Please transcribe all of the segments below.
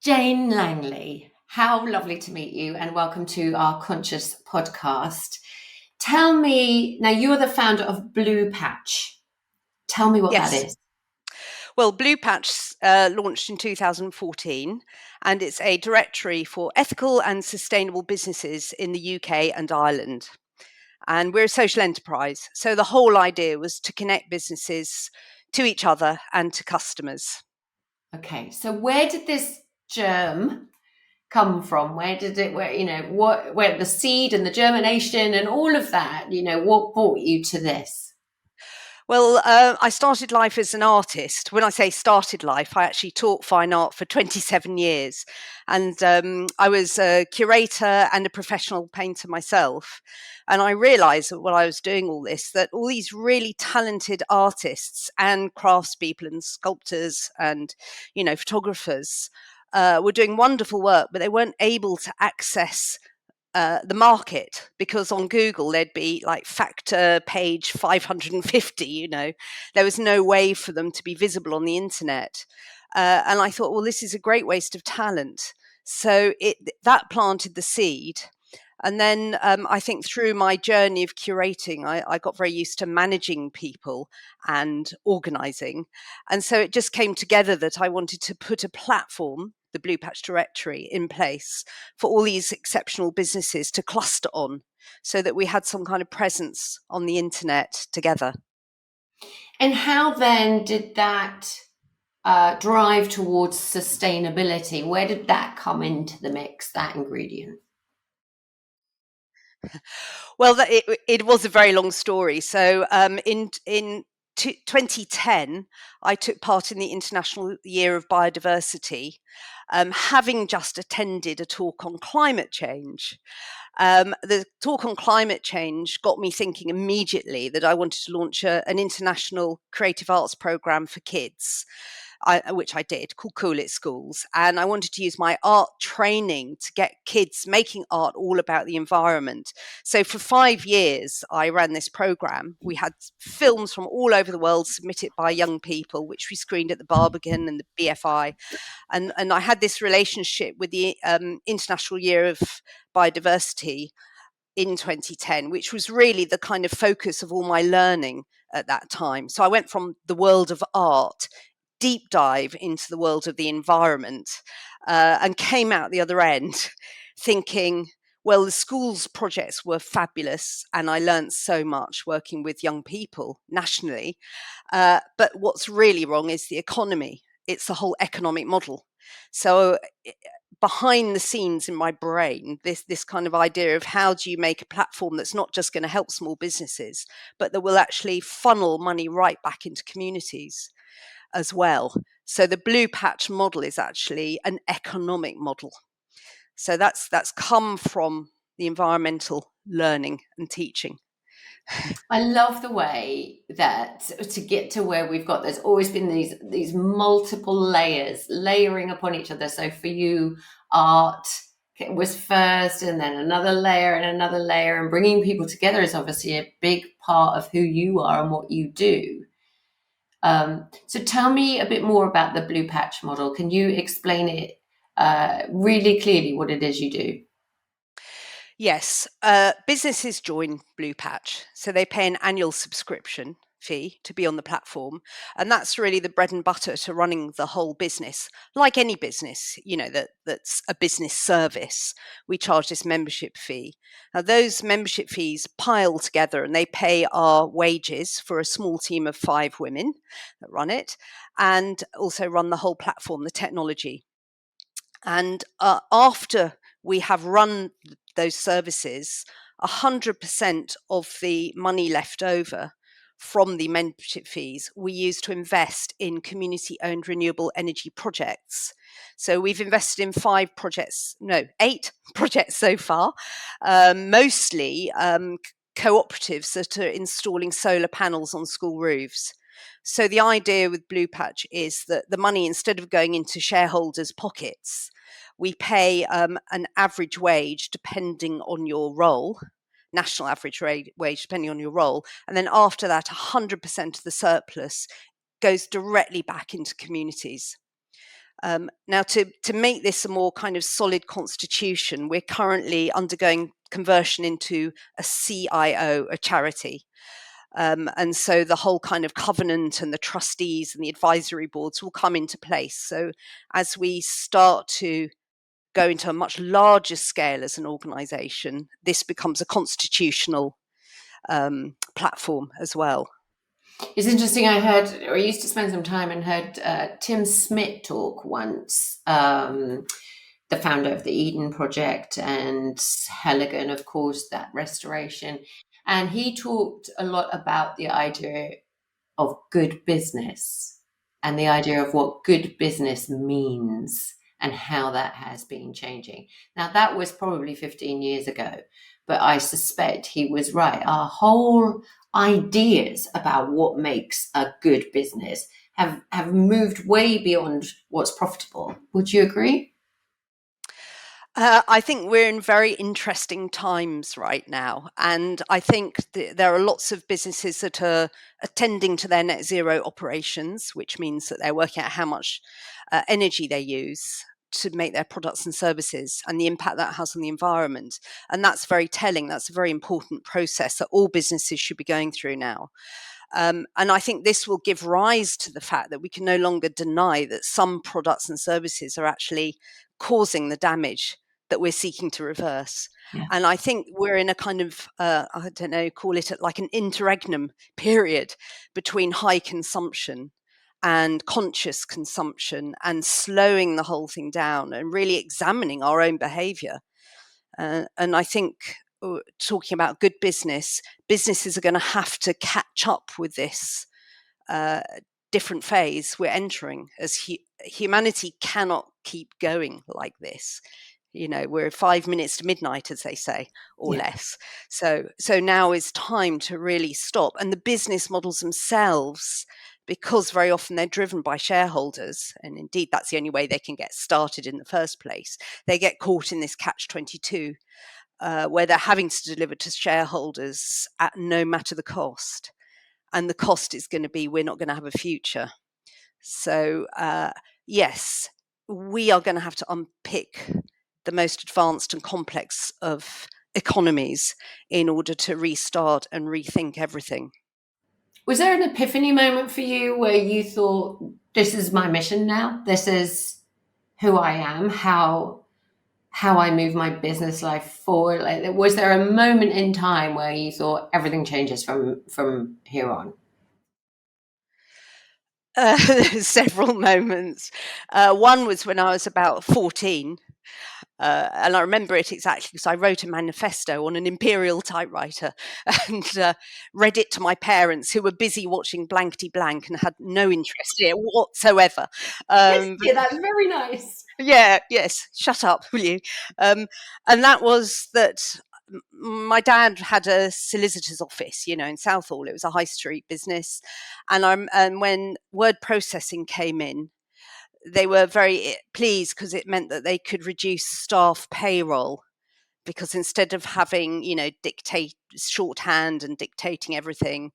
Jane Langley, how lovely to meet you and welcome to our Conscious podcast. Tell me, now you are the founder of Blue Patch. Tell me what that Yes. is. Well, Blue Patch launched in 2014, and it's a directory for ethical and sustainable businesses in the UK and Ireland. And we're a social enterprise. So the whole idea was to connect businesses to each other and to customers. Okay, so where did this germ come from? Where the seed and the germination and all of that, what brought you to this? Well, I started life as an artist. When I say started life, I actually taught fine art for 27 years. And I was a curator and a professional painter myself. And I realized that while I was doing all this, that all these really talented artists and craftspeople and sculptors and, photographers were doing wonderful work, but they weren't able to access the market, because on Google there'd be like factor page 550. There was no way for them to be visible on the internet. And I thought, well, this is a great waste of talent. So that planted the seed. And then I think through my journey of curating, I got very used to managing people and organizing. And so it just came together that I wanted to put a platform, the Blue Patch directory, in place for all these exceptional businesses to cluster on, so that we had some kind of presence on the internet together. And how then did that drive towards sustainability? Where did that come into the mix, that ingredient? Well, it was a very long story. So in 2010, I took part in the International Year of Biodiversity, having just attended a talk on climate change. The talk on climate change got me thinking immediately that I wanted to launch an international creative arts program for kids. Which I did, called Cool It Schools. And I wanted to use my art training to get kids making art all about the environment. So for 5 years, I ran this program. We had films from all over the world submitted by young people, which we screened at the Barbican and the BFI. And I had this relationship with the International Year of Biodiversity in 2010, which was really the kind of focus of all my learning at that time. So I went from the world of art, deep dive into the world of the environment, and came out the other end thinking, well, the school's projects were fabulous and I learned so much working with young people nationally. But what's really wrong is the economy. It's the whole economic model. So behind the scenes in my brain, this kind of idea of how do you make a platform that's not just going to help small businesses, but that will actually funnel money right back into communities as well. So the Blue Patch model is actually an economic model. So that's come from the environmental learning and teaching. I love the way that to get to where we've got, there's always been these multiple layers layering upon each other. So for you, art was first, and then another layer and another layer, and bringing people together is obviously a big part of who you are and what you do. So tell me a bit more about the Blue Patch model. Can you explain it really clearly what it is you do? Yes, businesses join Blue Patch, so they pay an annual subscription fee to be on the platform, and that's really the bread and butter to running the whole business. Like any business, that's a business service, we charge this membership fee. Now, those membership fees pile together, and they pay our wages for a small team of 5 women that run it, and also run the whole platform, the technology. And after we have run those services, 100% of the money left over from the membership fees we use to invest in community-owned renewable energy projects. So we've invested in 8 projects so far, mostly cooperatives that are installing solar panels on school roofs. So the idea with Blue Patch is that the money, instead of going into shareholders' pockets, we pay an average wage depending on your role, national average wage depending on your role. And then after that, 100% of the surplus goes directly back into communities. Now, to make this a more kind of solid constitution, we're currently undergoing conversion into a CIO, a charity. And so the whole kind of covenant and the trustees and the advisory boards will come into place. So as we start to go into a much larger scale as an organisation, this becomes a constitutional platform as well. It's interesting. I used to spend some time and heard Tim Smith talk once, the founder of the Eden Project, and Halligan, of course, that restoration. And he talked a lot about the idea of good business and the idea of what good business means and how that has been changing. Now, that was probably 15 years ago, but I suspect he was right. Our whole ideas about what makes a good business have moved way beyond what's profitable. Would you agree? I think we're in very interesting times right now. And I think there are lots of businesses that are attending to their net zero operations, which means that they're working out how much energy they use to make their products and services and the impact that has on the environment. And that's very telling. That's a very important process that all businesses should be going through now. And I think this will give rise to the fact that we can no longer deny that some products and services are actually causing the damage that we're seeking to reverse. Yeah. And I think we're in a kind of, I don't know, call it like an interregnum period between high consumption and conscious consumption and slowing the whole thing down and really examining our own behavior. And I think talking about good businesses are going to have to catch up with this different phase we're entering as humanity cannot keep going like this. We're 5 minutes to midnight, as they say, or Yeah. less. So now is time to really stop. And the business models themselves, because very often they're driven by shareholders, and indeed that's the only way they can get started in the first place, they get caught in this catch-22, where they're having to deliver to shareholders at no matter the cost. And the cost is going to be we're not going to have a future. So, yes, we are going to have to unpick the most advanced and complex of economies in order to restart and rethink everything. Was there an epiphany moment for you where you thought, this is my mission now? This is who I am, how I move my business life forward? Like, was there a moment in time where you thought everything changes from here on? Several moments. One was when I was about 14. And I remember it exactly because I wrote a manifesto on an imperial typewriter and read it to my parents, who were busy watching Blankety Blank and had no interest in it whatsoever. Yes, Um, yeah, that's very nice. yeah, yes, shut up, will you? And that was that my dad had a solicitor's office, in Southall. It was a high street business. And when word processing came in, they were very pleased because it meant that they could reduce staff payroll, because instead of having, dictate shorthand and dictating everything,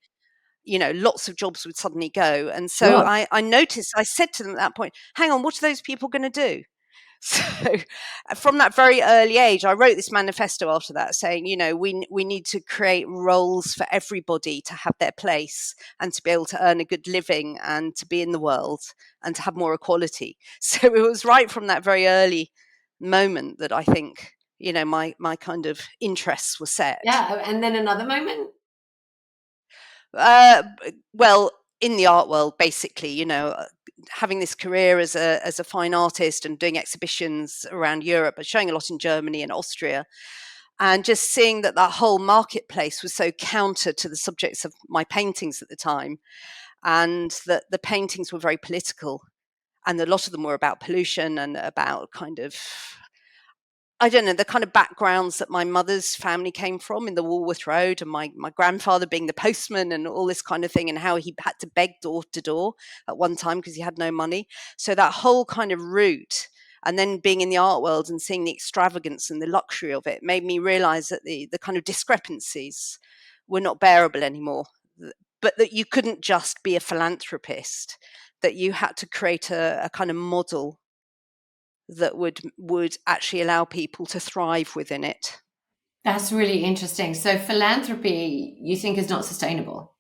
lots of jobs would suddenly go. And so Sure. I noticed, I said to them at that point, hang on, what are those people going to do? So from that very early age, I wrote this manifesto after that saying, we need to create roles for everybody to have their place and to be able to earn a good living and to be in the world and to have more equality. So it was right from that very early moment that I think, my kind of interests were set. Yeah, and then another moment? Uh, well, in the art world, basically, having this career as a fine artist and doing exhibitions around Europe, but showing a lot in Germany and Austria, and just seeing that whole marketplace was so counter to the subjects of my paintings at the time, and that the paintings were very political, and a lot of them were about pollution and about kind of, I don't know, the kind of backgrounds that my mother's family came from in the Walworth Road, and my grandfather being the postman and all this kind of thing, and how he had to beg door to door at one time because he had no money. So that whole kind of route, and then being in the art world and seeing the extravagance and the luxury of it, made me realize that the kind of discrepancies were not bearable anymore, but that you couldn't just be a philanthropist, that you had to create a kind of model that would actually allow people to thrive within it. That's really interesting. So philanthropy, you think, is not sustainable?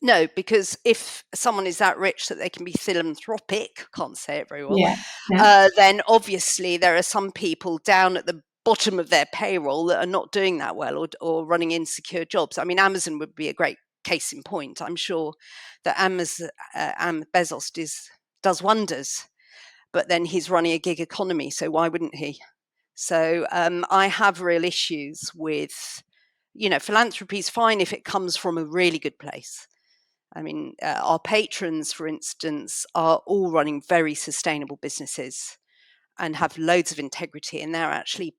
No, because if someone is that rich that they can be philanthropic, can't say it very well, Yeah. Yeah. then obviously there are some people down at the bottom of their payroll that are not doing that well, or running insecure jobs. I mean, Amazon would be a great case in point. I'm sure that Bezos does wonders, but then he's running a gig economy, so why wouldn't he? So I have real issues with, philanthropy is fine if it comes from a really good place. I mean, our patrons, for instance, are all running very sustainable businesses and have loads of integrity, and they're actually,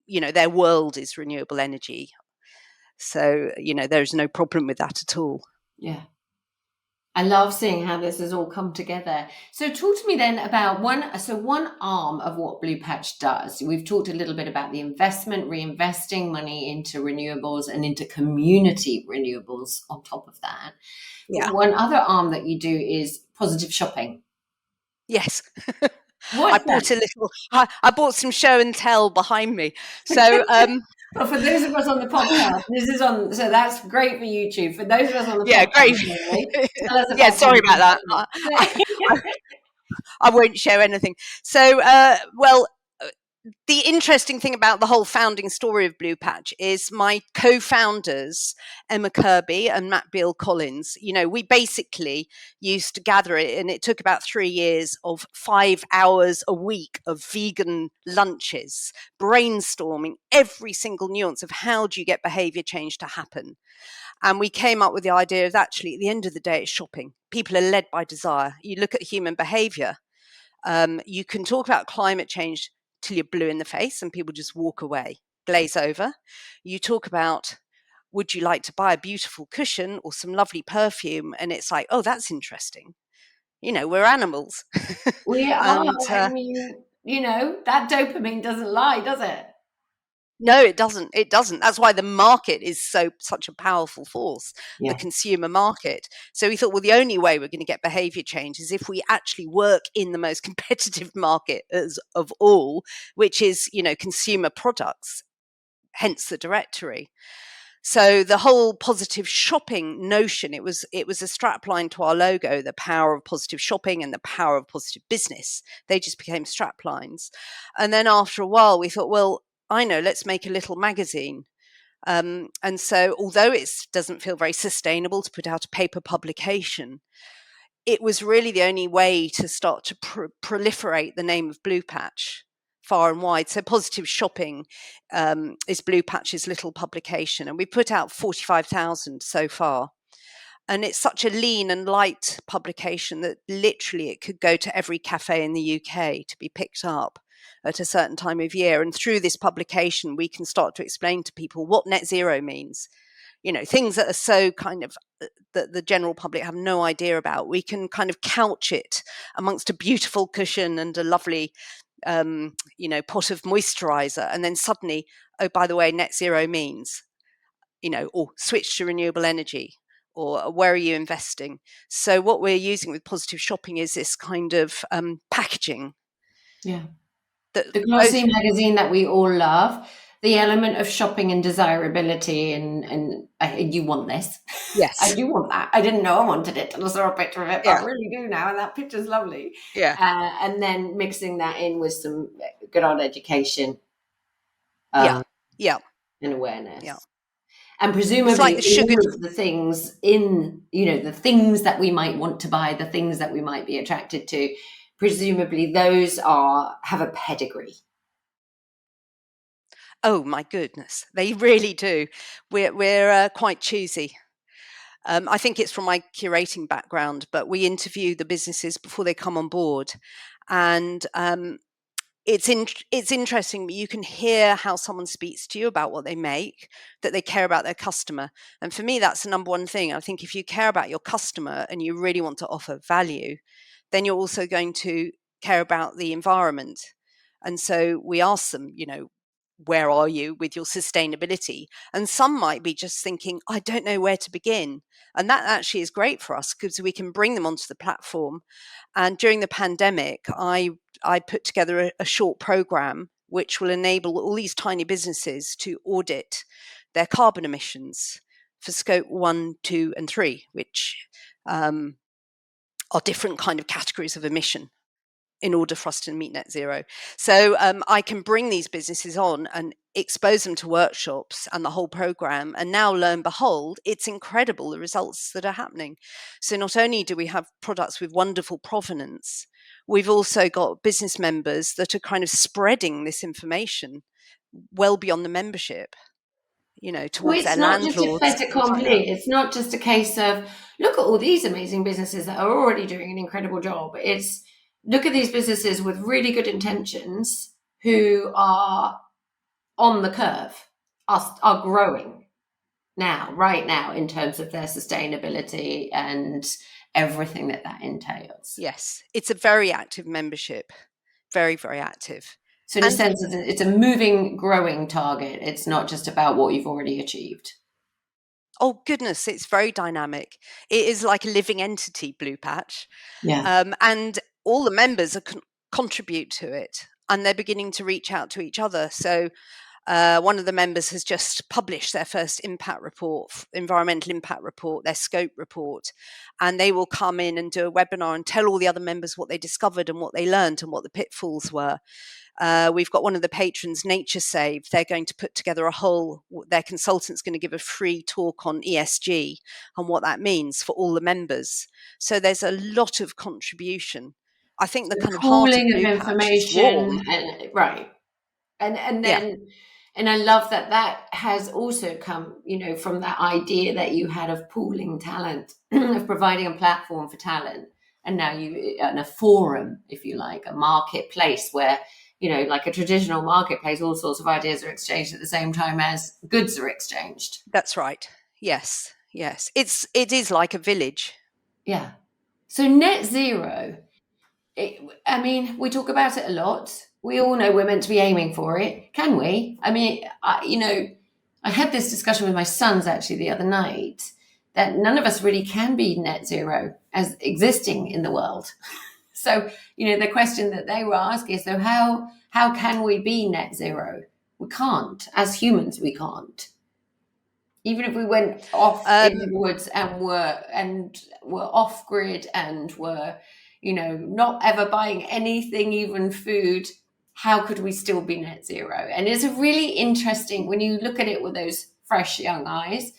their world is renewable energy. So, there's no problem with that at all. Yeah. I love seeing how this has all come together. So talk to me then about one arm of what Blue Patch does. We've talked a little bit about the investment, reinvesting money into renewables and into community renewables on top of that. But Yeah. one other arm that you do is positive shopping. Yes. What's that? I bought some show and tell behind me. So, Well, for those of us on the podcast, so that's great for YouTube. For those of us on the yeah, great. podcast, Langley, tell us Yeah, about sorry about that. I won't show anything. So, the interesting thing about the whole founding story of Blue Patch is my co-founders, Emma Kirby and Matt Beale Collins, we basically used to gather it, and it took about 3 years of 5 hours a week of vegan lunches, brainstorming every single nuance of how do you get behavior change to happen. And we came up with the idea of, actually, at the end of the day, it's shopping. People are led by desire. You look at human behavior. You can talk about climate change till you're blue in the face and people just walk away, glaze over. You talk about, would you like to buy a beautiful cushion or some lovely perfume? And it's like, oh, that's interesting. We're animals. We are. And I mean, that dopamine doesn't lie, does it? no, it doesn't. It doesn't. That's why the market is such a powerful force, the Yeah. consumer market. So we thought, well, the only way we're going to get behavior change is if we actually work in the most competitive market of all, which is, consumer products, hence the directory. So the whole positive shopping notion, it was a strapline to our logo, the power of positive shopping and the power of positive business. They just became straplines. And then after a while, we thought, well, I know, let's make a little magazine. And so although it doesn't feel very sustainable to put out a paper publication, it was really the only way to start to proliferate the name of Blue Patch far and wide. So positive shopping is Blue Patch's little publication, and we put out 45,000 so far. And it's such a lean and light publication that literally it could go to every cafe in the UK to be picked up at a certain time of year. And through this publication, we can start to explain to people what net zero means. Things that are so kind of that the general public have no idea about. We can kind of couch it amongst a beautiful cushion and a lovely pot of moisturizer, and then suddenly, oh, by the way, net zero means, or switch to renewable energy, or where are you investing? So what we're using with positive shopping is this kind of packaging. Yeah. That The glossy magazine that we all love, the element of shopping and desirability, and you want this. I yes, do want that. I didn't know I wanted it until I saw a picture of it, but yeah, I really do now, and that picture's lovely. yeah, And then mixing that in with some good old education yeah, um, yeah, and yeah. awareness. And It's like presumably the sugar. all of the things the things that we might want to buy, the things that we might be attracted to, presumably those have a pedigree. Oh my goodness, they really do. We're quite choosy. I think it's from my curating background, but we interview the businesses before they come on board, and it's interesting. You can hear how someone speaks to you about what they make, that they care about their customer. And for me, that's the number one thing. I think if you care about your customer and you really want to offer value, then you're also going to care about the environment. And so we ask them, where are you with your sustainability? And some might be just thinking, I don't know where to begin. And that actually is great for us because we can bring them onto the platform. And during the pandemic, I put together a short program which will enable all these tiny businesses to audit their carbon emissions for scope 1, 2, and 3, which are different kind of categories of emission in order for us to meet net zero. So I can bring these businesses on and expose them to workshops and the whole program. And now, lo and behold, it's incredible the results that are happening. So not only do we have products with wonderful provenance, we've also got business members that are kind of spreading this information well beyond the membership, Well, towards their it's not just a landlords, fait things like that. accompli. It's not just a case of look at all these amazing businesses that are already doing an incredible job. It's look at these businesses with really good intentions who are on the curve, are growing now, right now, in terms of their sustainability and everything that entails. Yes, it's a very active membership, very, very active. So, in a And sense, it's a moving, growing target. It's not just about what you've already achieved. oh goodness, it's very dynamic. It is like a living entity, Blue Patch, Yeah. and all the members contribute to it, and they're beginning to reach out to each other. So one of the members has just published their first impact report, environmental impact report, their scope report, and they will come in and do a webinar and tell all the other members what they discovered and what they learned and what the pitfalls were. We've got one of the patrons, Nature Save. They're going to put together their consultant's going to give a free talk on ESG and what that means for all the members. So there's a lot of contribution. I think the The kind of heart of pooling of Blue Patch is warm. information, and right. And Yeah, then and I love that has also come, from that idea that you had of pooling talent, of providing a platform for talent, and now you and a forum, if you like, a marketplace where, like a traditional marketplace, all sorts of ideas are exchanged at the same time as goods are exchanged. that's right. Yes, yes. It is like a village. Yeah. So net zero, I mean, we talk about it a lot. We all know we're meant to be aiming for it. Can we? I mean, I had this discussion with my sons actually the other night that none of us really can be net zero as existing in the world. So, the question that they were asking is, so how can we be net zero? We can't. As humans, we can't. Even if we went off into Um, the woods and were off grid and were, not ever buying anything, even food, how could we still be net zero? And it's a really interesting when you look at it with those fresh young eyes.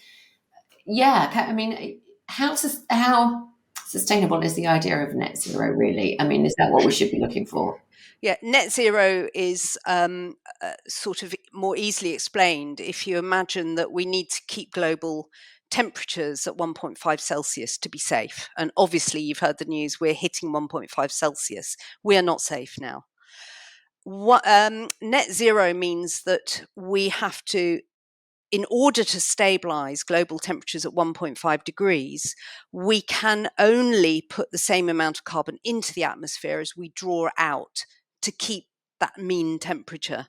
Yeah, I mean, how sustainable is the idea of net zero? Really, I mean, is that what we should be looking for? Yeah, net zero is sort of more easily explained if you imagine that we need to keep global temperatures at 1.5 Celsius to be safe. And obviously, you've heard the news, we're hitting 1.5 Celsius. We are not safe now. Net zero means that we have to, in order to stabilize global temperatures at 1.5 degrees, we can only put the same amount of carbon into the atmosphere as we draw out to keep that mean temperature.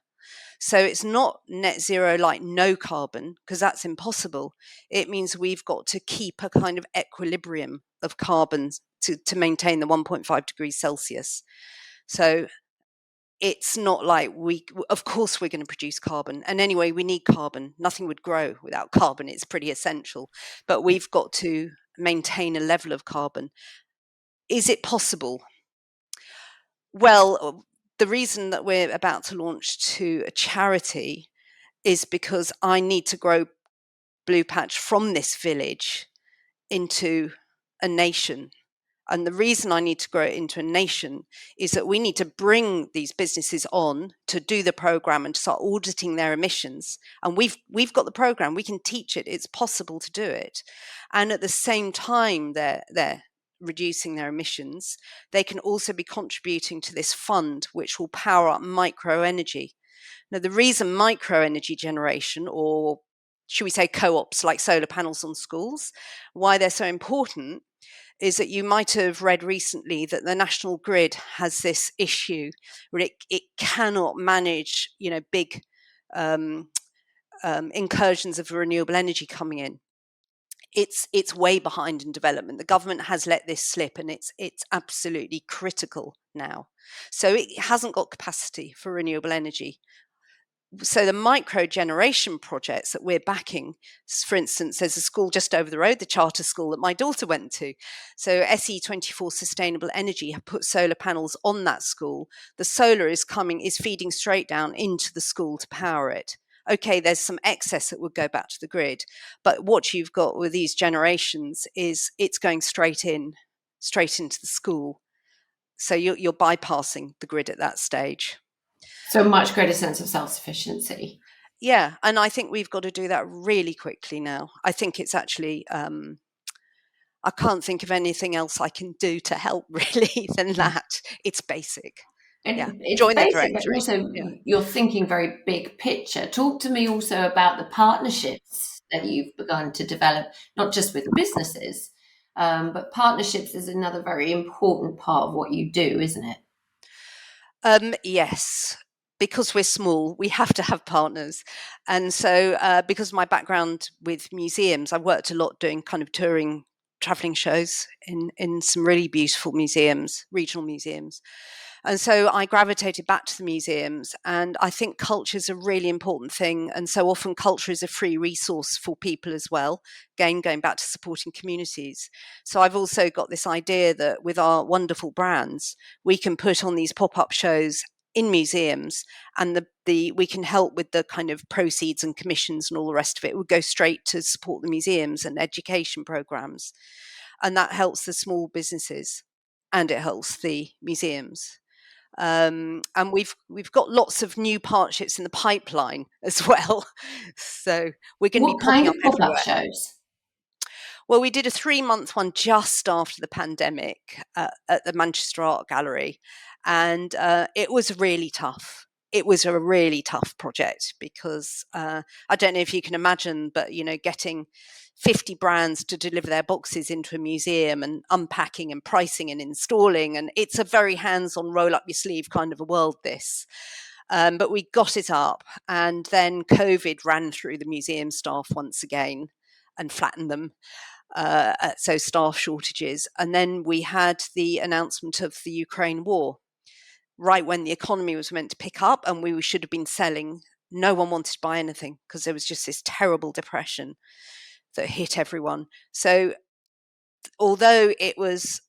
So it's not net zero like no carbon, because that's impossible. It means we've got to keep a kind of equilibrium of carbon to maintain the 1.5 degrees Celsius. So it's not like of course we're going to produce carbon. And anyway, we need carbon. Nothing would grow without carbon. It's pretty essential. But we've got to maintain a level of carbon. Is it possible? Well, the reason that we're about to launch to a charity is because I need to grow Blue Patch from this village into a nation. And the reason I need to grow it into a nation is that we need to bring these businesses on to do the program and to start auditing their emissions. And we've got the program, we can teach it, it's possible to do it. And at the same time they're reducing their emissions, they can also be contributing to this fund which will power up micro energy. Now, the reason micro energy generation, or should we say co-ops like solar panels on schools, why they're so important is that you might have read recently that the national grid has this issue where it cannot manage, big incursions of renewable energy coming in. It's way behind in development. The government has let this slip, and it's absolutely critical now. So it hasn't got capacity for renewable energy. So the micro generation projects that we're backing, for instance, there's a school just over the road, the charter school that my daughter went to. So SE24 Sustainable Energy have put solar panels on that school. The solar is feeding straight down into the school to power it. Okay, there's some excess that would go back to the grid, but what you've got with these generations is it's going straight into the school. So you're bypassing the grid at that stage. So much greater sense of self-sufficiency. Yeah, and I think we've got to do that really quickly now. I think it's actually, I can't think of anything else I can do to help really than that. It's basic. Yeah, And it's join the basic, but directory. also Yeah. you're thinking very big picture. Talk to me also about the partnerships that you've begun to develop, not just with businesses, but partnerships is another very important part of what you do, isn't it? Yes, because we're small, we have to have partners. And so, because of my background with museums, I worked a lot doing kind of touring, traveling shows in some really beautiful museums, regional museums. And so I gravitated back to the museums, and I think culture is a really important thing. And so often culture is a free resource for people as well. Again, going back to supporting communities. So I've also got this idea that with our wonderful brands, we can put on these pop-up shows in museums, and we can help with the kind of proceeds and commissions and all the rest of it. It would go straight to support the museums and education programs. And that helps the small businesses and it helps the museums. And we've got lots of new partnerships in the pipeline as well. So we're going to be What kind popping up of pop-up everywhere. shows? Well, we did a 3-month one just after the pandemic at the Manchester Art Gallery, and it was really tough. It was a really tough project because I don't know if you can imagine, but getting 50 brands to deliver their boxes into a museum and unpacking and pricing and installing, and it's a very hands-on, roll up your sleeve kind of a world. This. But we got it up, and then COVID ran through the museum staff once again and flattened them. So staff shortages. And then we had the announcement of the Ukraine war, right when the economy was meant to pick up and we should have been selling. No one wanted to buy anything because there was just this terrible depression that hit everyone. So although it was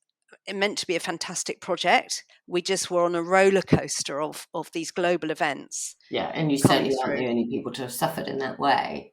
meant to be a fantastic project, we just were on a roller coaster of these global events Yeah, and you coming certainly aren't through. the only people to have suffered in that way.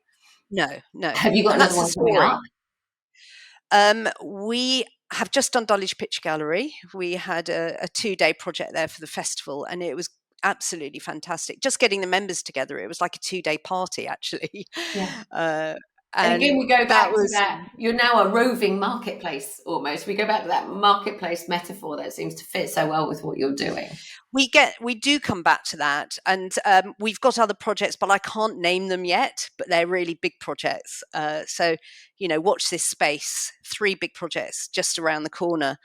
No, no. Have you got And another that's the one coming story. up? We have just done Dulwich Picture Gallery. We had a 2-day project there for the festival, and it was absolutely fantastic. Just getting the members together, it was like a 2-day party, actually. Yeah. Uh, And again, and we go that back to was that. You're now a roving marketplace almost. We go back to that marketplace metaphor that seems to fit so well with what you're doing. we do come back to that, and we've got other projects, but I can't name them yet. But they're really big projects. So watch this space. 3 big projects just around the corner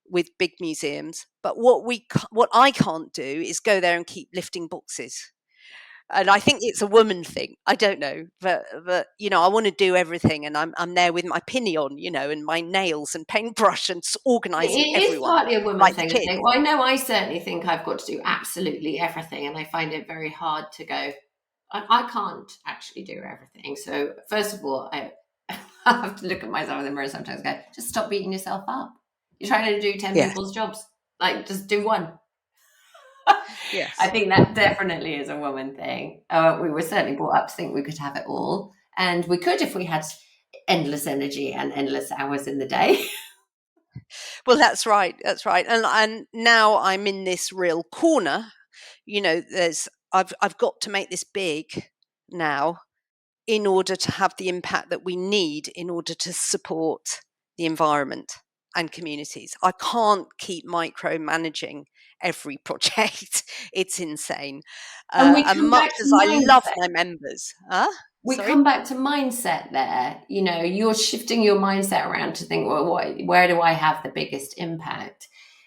with big museums. But what I can't do is go there and keep lifting boxes. And I think it's a woman thing. I don't know, but I want to do everything, and I'm there with my pinny on, and my nails and paintbrush and organising It is everyone partly a woman like the thing, I kids. think. Well, I know I certainly think I've got to do absolutely everything, and I find it very hard to go, I can't actually do everything. So, first of all, I have to look at myself in the mirror sometimes and go, just stop beating yourself up. You're trying to do 10 Yes, people's jobs. Like, just do one. I yes. think that definitely is a woman thing. We were certainly brought up to think we could have it all. And we could if we had endless energy and endless hours in the day. Well, that's right. That's right. And now I'm in this real corner. I've got to make this big now in order to have the impact that we need in order to support the environment and communities. I can't keep micromanaging every project. It's insane. And we And come much back to as I love mindset. my members, huh? We Sorry? come back to mindset there. You're shifting your mindset around to think, well, where do I have the biggest impact?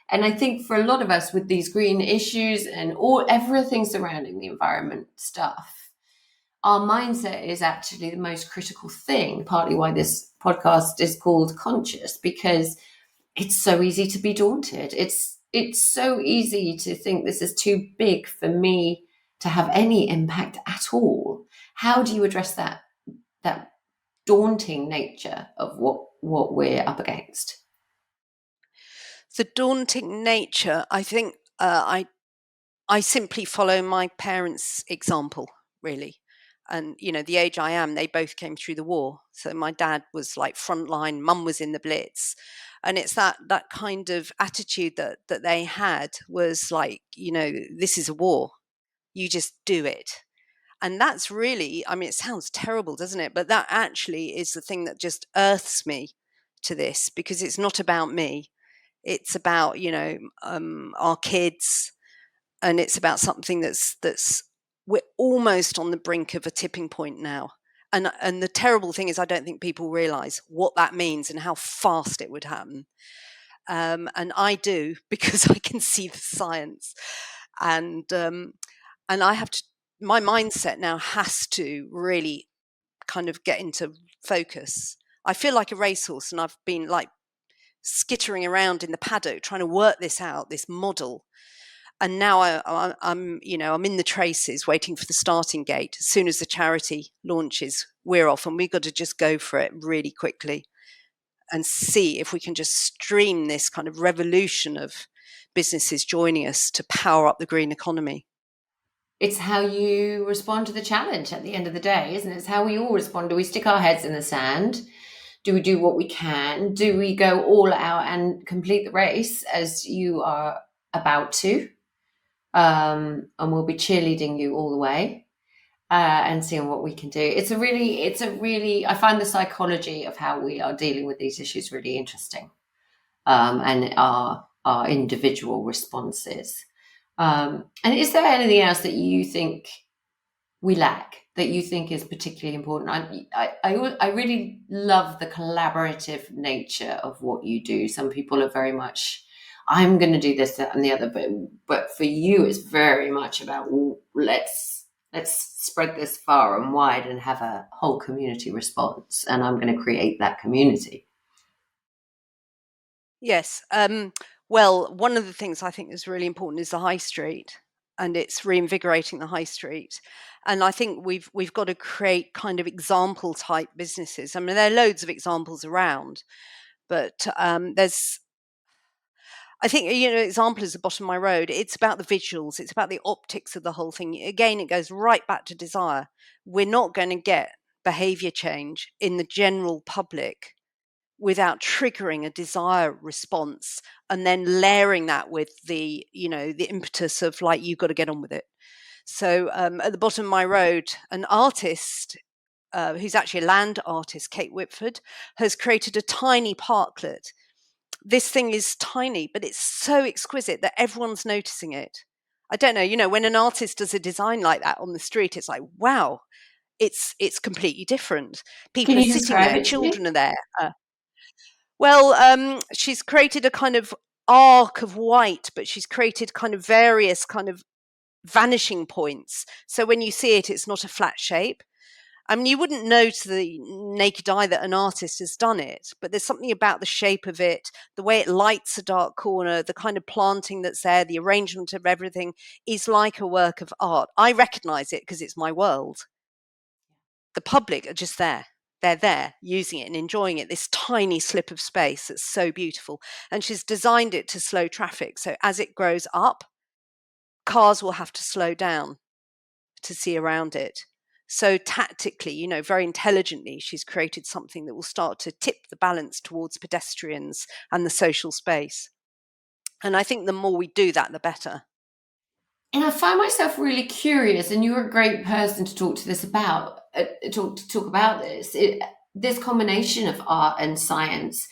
And I think for a lot of us with these green issues and everything surrounding the environment stuff, our mindset is actually the most critical thing, partly why this podcast is called Conscious, because it's so easy to be daunted. It's so easy to think this is too big for me to have any impact at all. How do you address that daunting nature of what we're up against? The daunting nature, I think, I simply follow my parents' example, really. And, the age I am, they both came through the war. So my dad was like frontline, mum was in the Blitz. And it's that kind of attitude that they had was like, this is a war. You just do it. And that's really, I mean, it sounds terrible, doesn't it? But that actually is the thing that just earths me to this, because it's not about me. It's about, our kids, and it's about something that's we're almost on the brink of a tipping point now. And the terrible thing is, I don't think people realize what that means and how fast it would happen. And I do, because I can see the science, and I have to. My mindset now has to really kind of get into focus. I feel like a racehorse, and I've been like skittering around in the paddock trying to work this out, this model. And now I'm in the traces, waiting for the starting gate. As soon as the charity launches, we're off, and we've got to just go for it really quickly and see if we can just stream this kind of revolution of businesses joining us to power up the green economy. It's how you respond to the challenge at the end of the day, isn't it? It's how we all respond. Do we stick our heads in the sand? Do we do what we can? Do we go all out and complete the race as you are about to? And we'll be cheerleading you all the way, and seeing what we can do. It's a really, I find the psychology of how we are dealing with these issues really interesting, and our individual responses. And is there anything else that you think we lack, that you think is particularly important? I really love the collaborative nature of what you do. Some people are very much, I'm going to do this, that, and the other, but for you, it's very much about, well, let's spread this far and wide and have a whole community response, and I'm going to create that community. Yes. Well, one of the things I think is really important is the high street, and it's reinvigorating the high street. And I think we've got to create kind of example type businesses. I mean, there are loads of examples around, but there's, I think, example is the bottom of my road. It's about the visuals. It's about the optics of the whole thing. Again, it goes right back to desire. We're not going to get behavior change in the general public without triggering a desire response and then layering that with the impetus of like, you've got to get on with it. So at the bottom of my road, an artist who's actually a land artist, Kate Whitford, has created a tiny parklet. This thing is tiny, but it's so exquisite that everyone's noticing it. I don't know, when an artist does a design like that on the street, it's like, wow, it's completely different. People Can are you sitting describe there, it to me? children are there. Well, she's created a kind of arc of white, but she's created kind of various kind of vanishing points. So when you see it, it's not a flat shape. I mean, you wouldn't know to the naked eye that an artist has done it, but there's something about the shape of it, the way it lights a dark corner, the kind of planting that's there, the arrangement of everything is like a work of art. I recognize it because it's my world. The public are just there. They're there using it and enjoying it, this tiny slip of space that's so beautiful. And she's designed it to slow traffic. So as it grows up, cars will have to slow down to see around it. So tactically, very intelligently, she's created something that will start to tip the balance towards pedestrians and the social space. And I think the more we do that, the better. And I find myself really curious, and you're a great person to talk to this about, talk about this. This combination of art and science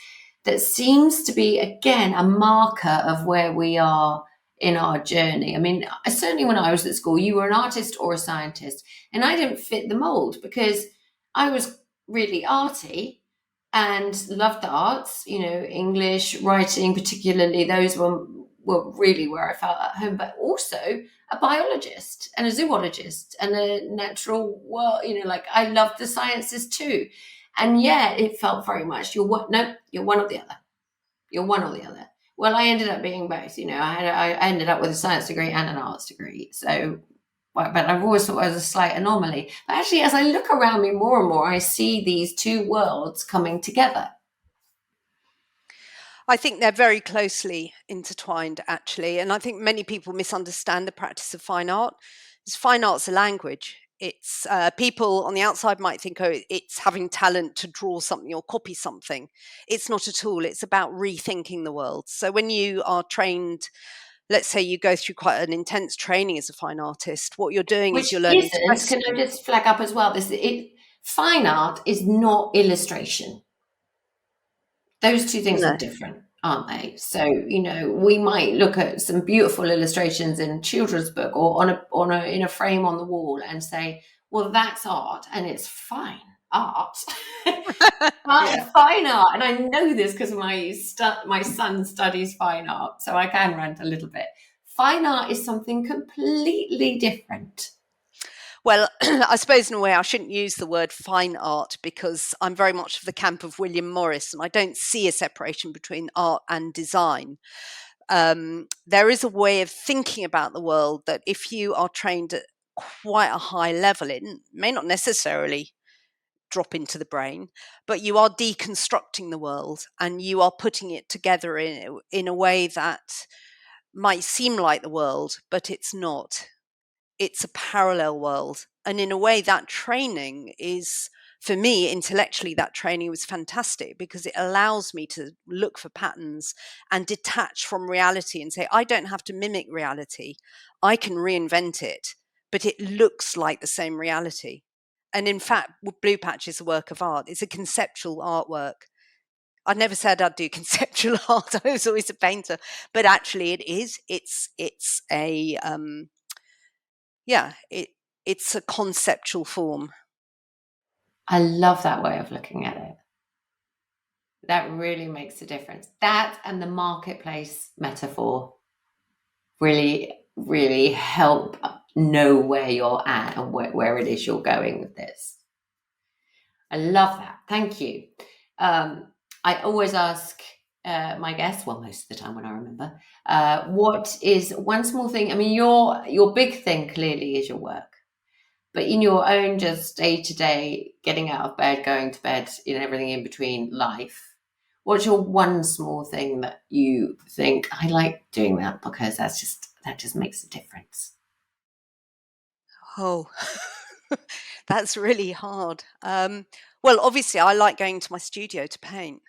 that seems to be, again, a marker of where we are in our journey. I mean, certainly when I was at school, you were an artist or a scientist, and I didn't fit the mold because I was really arty and loved the arts, English, writing, particularly, those were really where I felt at home. But also, a biologist and a zoologist and a natural world, like I love the sciences too. And yeah, it felt very much you're one, no, you're one or the other. You're one or the other. Well, I ended up being both. I ended up with a science degree and an arts degree. So, but I've always thought I was a slight anomaly. But actually, as I look around me more and more, I see these two worlds coming together. I think they're very closely intertwined, actually. And I think many people misunderstand the practice of fine art. Because fine art's a language. It's people on the outside might think, oh, it's having talent to draw something or copy something. It's not at all. It's about rethinking the world. So when you are trained, let's say you go through quite an intense training as a fine artist, what you're doing is Which you're learning to isn't, can I question. just flag up as well? Fine art is not illustration. Those two things are No. different, aren't they? So, we might look at some beautiful illustrations in a children's book or in a frame on the wall and say, well, that's art and it's fine art. Yeah. Fine art, and I know this because my son studies fine art, so I can rant a little bit. Fine art is something completely different. Well, I suppose in a way I shouldn't use the word fine art because I'm very much of the camp of William Morris and I don't see a separation between art and design. There is a way of thinking about the world that if you are trained at quite a high level, it may not necessarily drop into the brain, but you are deconstructing the world and you are putting it together in a way that might seem like the world, but it's not. It's a parallel world. And in a way, that training is, for me, intellectually, that training was fantastic because it allows me to look for patterns and detach from reality and say, I don't have to mimic reality. I can reinvent it, but it looks like the same reality. And in fact, Blue Patch is a work of art. It's a conceptual artwork. I never said I'd do conceptual art. I was always a painter, but actually, it is. It's a it's a conceptual form. I love that way of looking at it. That really makes a difference. That and the marketplace metaphor really, really help know where you're at and where it is you're going with this. I love that. Thank you. I always ask my guests, well, most of the time when I remember, what is one small thing? I mean, your big thing clearly is your work, but in your own just day to day, getting out of bed, going to bed, everything in between life. What's your one small thing that you think I like doing that because that just makes a difference? Oh, that's really hard. Well, obviously, I like going to my studio to paint.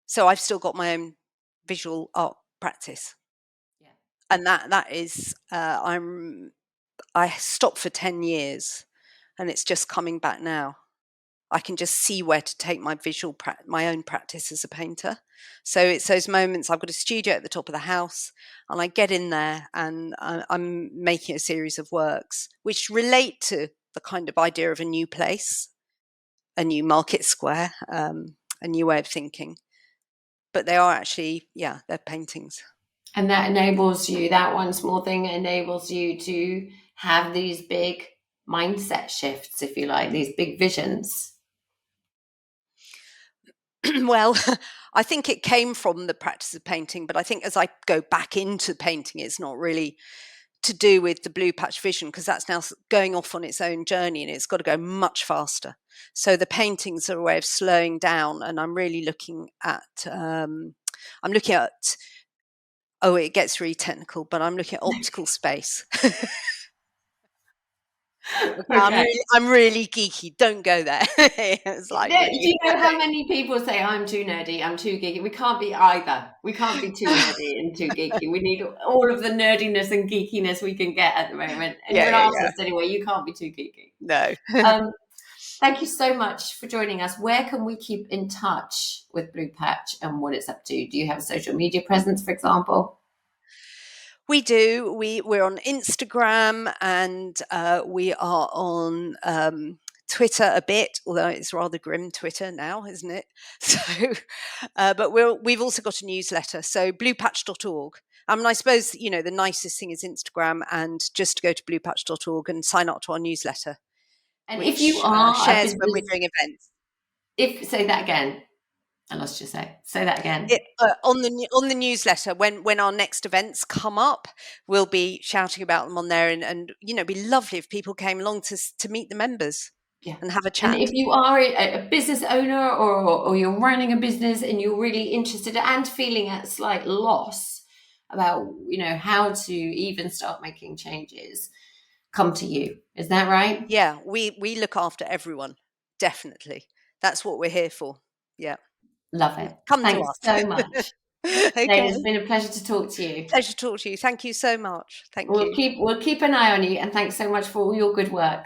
So I've still got my own visual art practice, Yeah. and that is I stopped for 10 years, and it's just coming back now. I can just see where to take my my own practice as a painter. So it's those moments. I've got a studio at the top of the house, and I get in there, and I'm making a series of works which relate to the kind of idea of a new place, a new market square, a new way of thinking. But they are actually, yeah, they're paintings. And that one small thing enables you to have these big mindset shifts, if you like, these big visions. Well, I think it came from the practice of painting, but I think as I go back into painting, it's not really to do with the Blue Patch vision because that's now going off on its own journey and it's got to go much faster. So the paintings are a way of slowing down, and I'm really looking at oh, it gets really technical, but I'm looking at optical space. Okay, Okay. I'm really geeky. Don't go there. It's Do like really. you know how many people say I'm too nerdy, I'm too geeky? We can't be either. We can't be too nerdy and too geeky. We need all of the nerdiness and geekiness we can get at the moment. And Yeah, you're an yeah, yeah. artist anyway. You can't be too geeky. No. Thank you so much for joining us. Where can we keep in touch with Blue Patch and what it's up to? Do you have a social media presence, for example? We do. We're on Instagram and we are on Twitter a bit, although it's rather grim Twitter now, isn't it? So, but we've also got a newsletter, so bluepatch.org. I suppose, the nicest thing is Instagram, and just to go to bluepatch.org and sign up to our newsletter, And if you which are a shares when we're business, doing events. if say that again, I lost you. Say that again. On the newsletter, when our next events come up, we'll be shouting about them on there, and it'd be lovely if people came along to meet the members Yeah. and have a And if chat. you are a business owner, or you're running a business and you're really interested and feeling at slight loss about, how to even start making changes, come to you. Is that right? Yeah, we look after everyone, definitely. That's what we're here for. Yeah, Love it. come to Thanks us. so much. Jane, Okay, it's been a pleasure to talk to you. pleasure to talk to you. Thank you so much. Thank We'll you. keep an eye on you, and thanks so much for all your good work.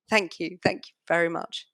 Thank you very much.